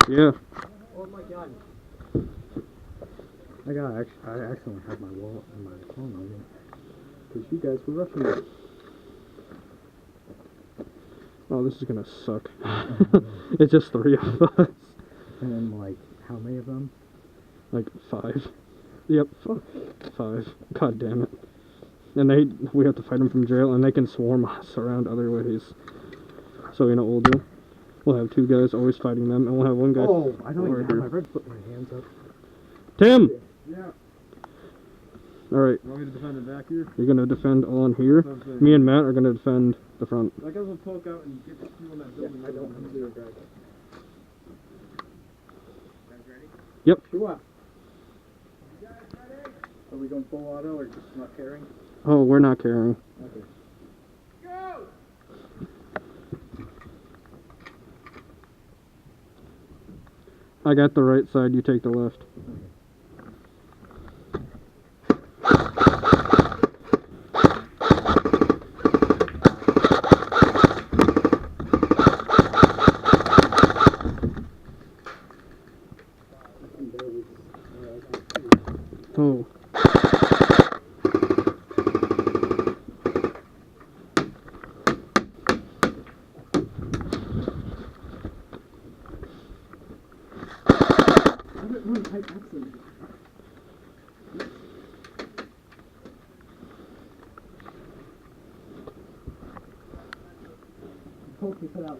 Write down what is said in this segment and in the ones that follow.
Yeah. Oh my god. I accidentally had my wallet and my phone on me. Because you guys were rushing me. Oh, this is gonna suck. It's just 3 of us. And then, like, how many of them? Like 5. Yep, 5. God damn it. And we have to fight them from jail, and they can swarm us around other ways. So you know what we'll do? We'll have 2 guys always fighting them, and we'll have 1 guy. Oh, I don't even have my red foot. My hands up. Tim! Yeah. Alright. You want me to defend it back here? You're gonna defend on here. Me and Matt are gonna defend the front. I guess we'll poke out and get the fuel in that building. I don't have zero guys. Guys ready? Yep. Sure. Are we going full auto or just not carrying? Oh, we're not carrying. Okay. Go! I got the right side, you take the left. Oh. Poke your foot out.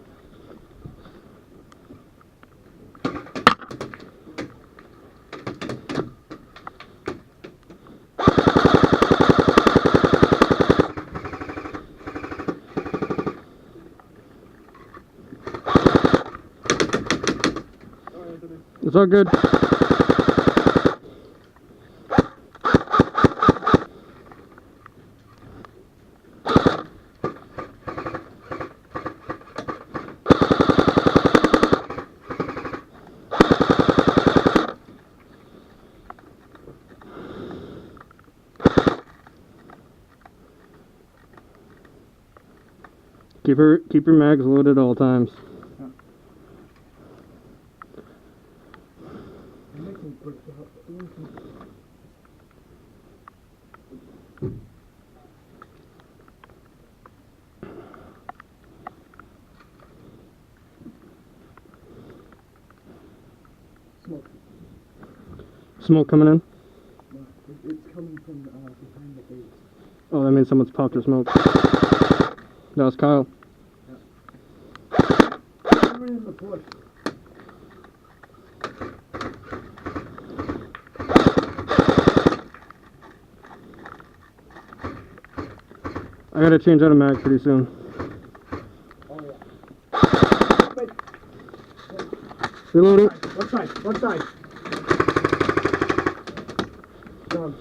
It's all good. Keep your mags loaded at all times. Smoke. Smoke coming in? No, it's coming from behind the base. Oh, that means someone's popped their smoke. That was Kyle. We're in the bush. I gotta change out a mag pretty soon. Oh yeah. Wait. Reloading. One side. One side. Down.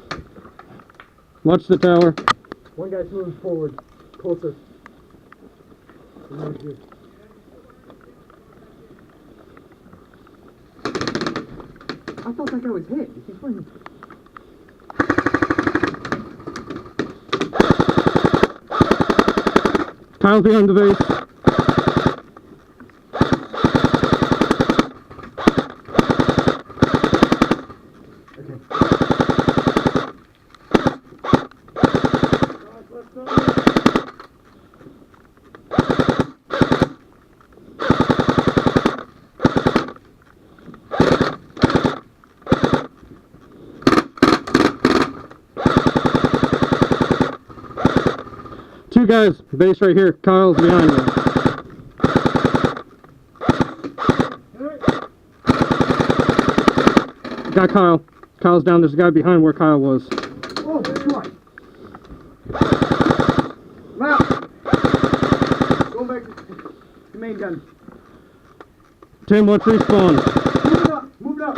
Watch the tower. One guy's moving forward. Closer. Right here. I thought that guy was hit. He's running. Kyle's behind the base. Two guys, base right here. Kyle's behind you. Got Kyle. Kyle's down. There's a guy behind where Kyle was. Oh, that's right. Wow. Go back to the main gun. Tim, let's respawn. Move it up. Move it up.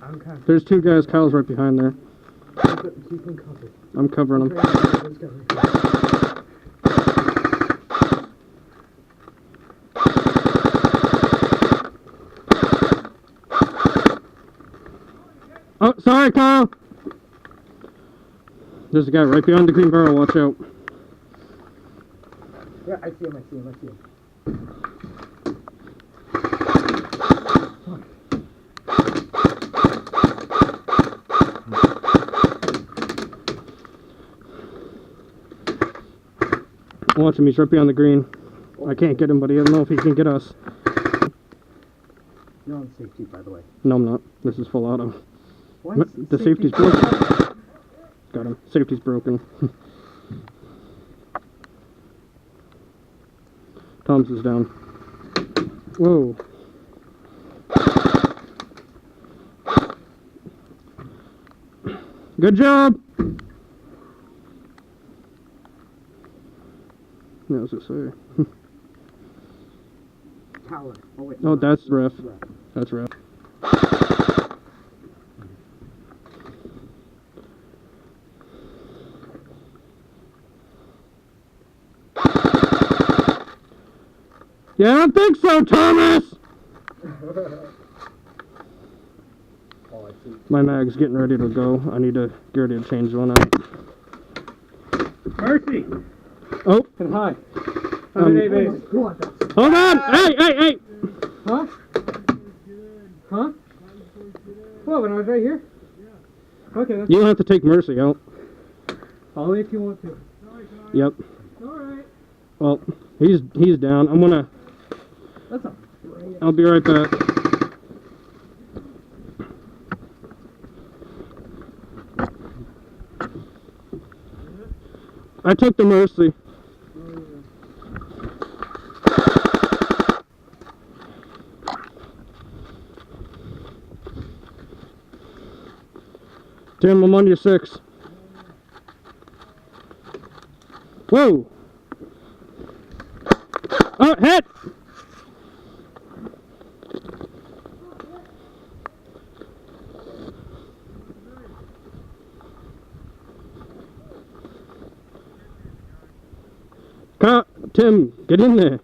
I'm kind of. There's two guys. Kyle's right behind there. Keep him covered. I'm covering him. Let's go. Oh, sorry, Kyle. There's a guy right behind the green barrel. Watch out. Yeah, I see him. Watch him. He's right behind the green. I can't get him, but I don't know if he can get us. You're on safety, by the way. No, I'm not. This is full auto. Why is The safety's broken. Got him. Safety's broken. Tom's is down. Whoa. Good job! Yeah, what's it say? Tower. Oh, wait. Oh, that's ref. That's ref. Yeah, I don't think so, Thomas! Oh, I see. My mag's getting ready to go. I need to get ready to change one out. Mercy! Oh, And hi. Um, hold on! Hey! Huh? Huh? Well, when I was right here? Yeah. Okay, that's You don't have to take Mercy out. only if you want to. Yep. Alright. Well, he's down. I'm gonna... That's a I'll be right back. I took the Mercy. Tim, I'm on your 6. Whoa! Oh, hit! Tim, get in there.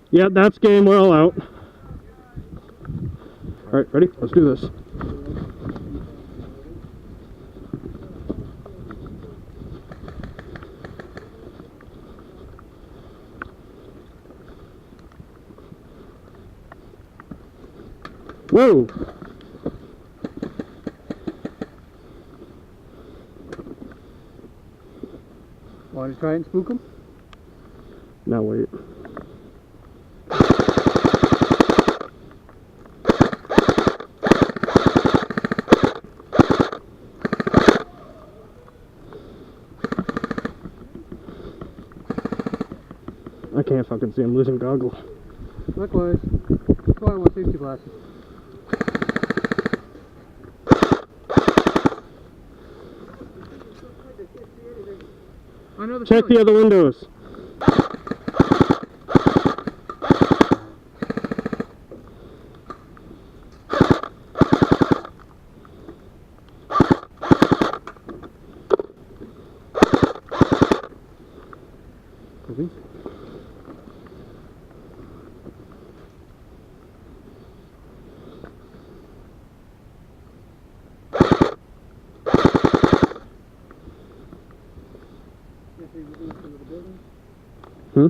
Yeah, that's game. We're all out. Alright, ready? Let's do this. Whoa! Want to try and spook him? Now wait. I can't fucking see. I'm losing goggles. Likewise. That's why I want safety glasses. I know the Check the other windows. Moving. Hmm?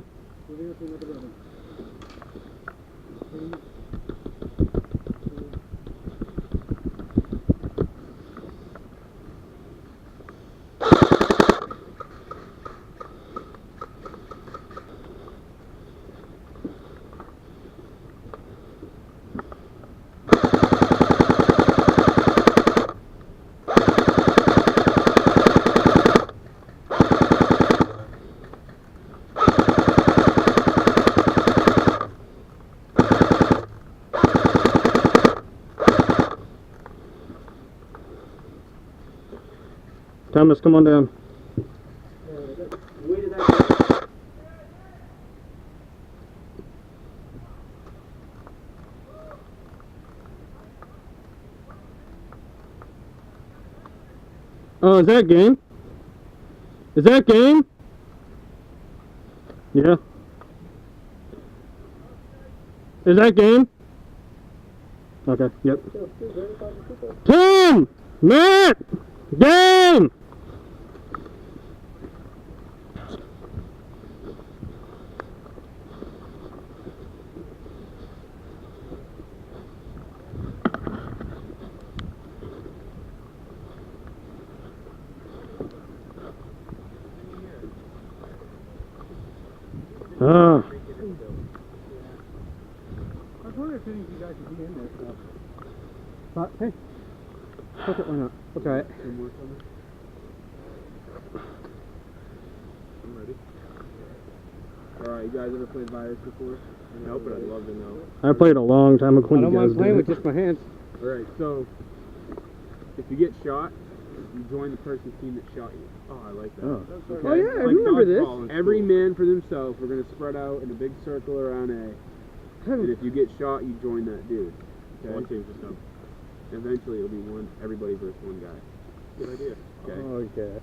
Thomas, come on down. Oh, is that game? Is that game? Yeah. Is that game? Okay, yep. Tim! Matt! Game! Ah. I was wondering if any of you guys would be in there stuff. But hey, fuck it, why not? We'll try it. I'm ready. Alright, you guys ever played Virus before? No, but I'd love to know. I played a long time ago I when don't you guys mind playing did with just my hands. Alright, so if you get shot, you join the person's team that shot you. Oh, I like that. Oh. Oh yeah, I remember this. Every man for themselves. We're gonna spread out in a big circle around A. And if you get shot, you join that dude. Okay? One team just come. Eventually, it'll be everybody versus one guy. Good idea. Okay. Okay.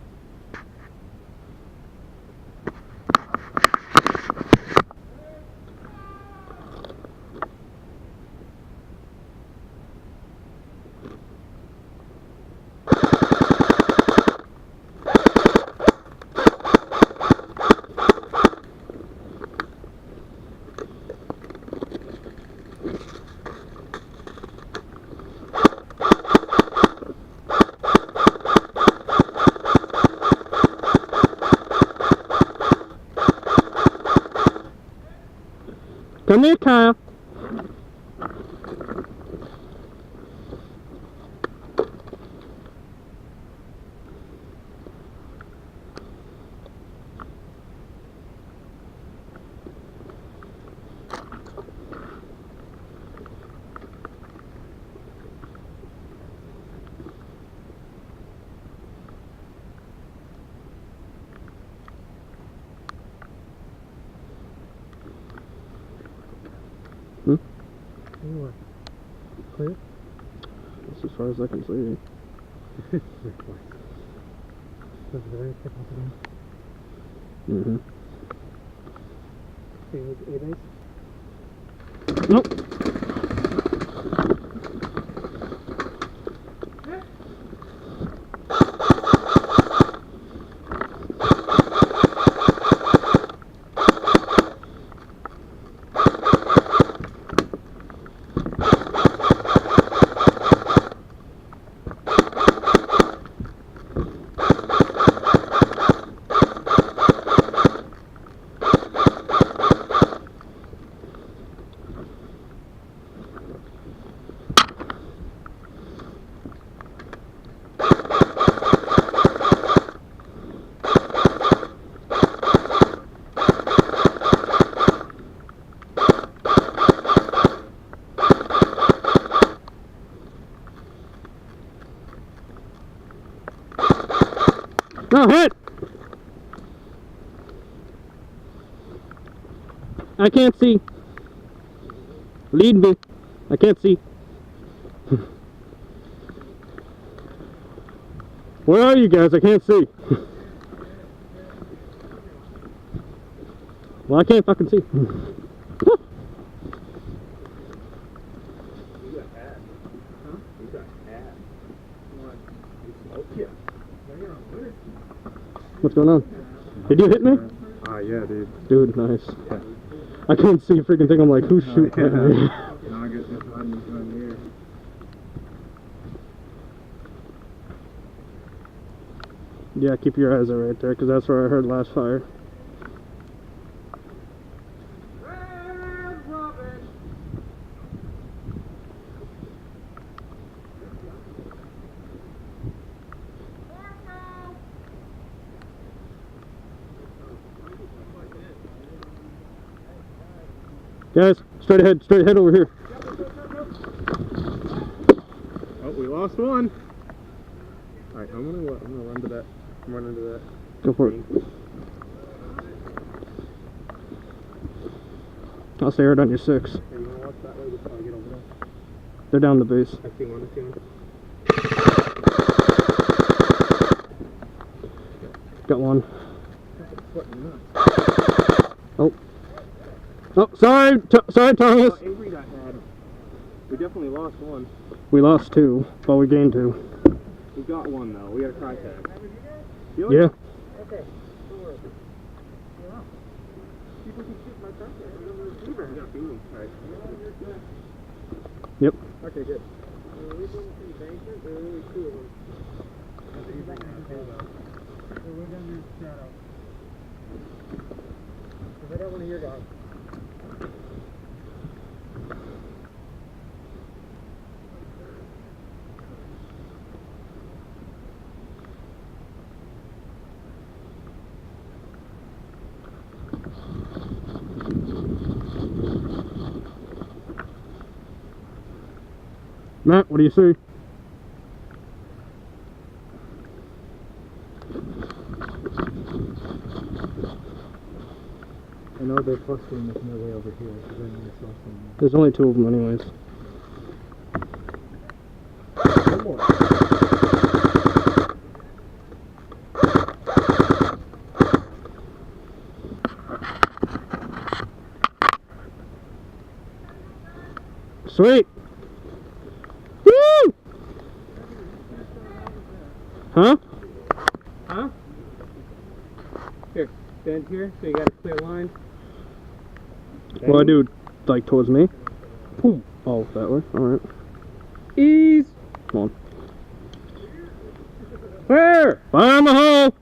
Come here, Kyle. What? Clear? That's as far as I can see. Mm-hmm. Nope. No, hit! I can't see. Lead me. I can't see. Where are you guys? I can't see. Well, I can't fucking see. What's going on? Did you hit me? Yeah, dude. Dude, nice. I couldn't see a freaking thing. I'm like, who's shooting at me? I guess this one here. Yeah, keep your eyes right there, because that's where I heard last fire. Guys, straight ahead over here. Oh, we lost one. Alright, I'm gonna run to that. I'm running to that. Go for it. I'll stay right on your 6. Hey, you wanna watch that way before I get over there? They're down the base. I see one, Got one. Oh. Oh, sorry, sorry, Thomas. Avery died. We definitely lost one. We lost 2, but we gained 2. We got one though. We got a cry tag. Yeah. Okay. People can shoot my cry tag. We got 2 of them. Alright. Yep. Okay, good. We're only 2 of them. We're down there in shadow. Because I got one of your guys. Matt, what do you see? I know they're clustering making their way over here, because I know I saw some. There's only 2 of them anyways. One more. Sweet! Woo! Huh? Huh? Here, stand here so you got a clear line. Well, I do, like, towards me. Boom. Oh, that way? Alright. Ease! Come on. Where? Fire in the hole!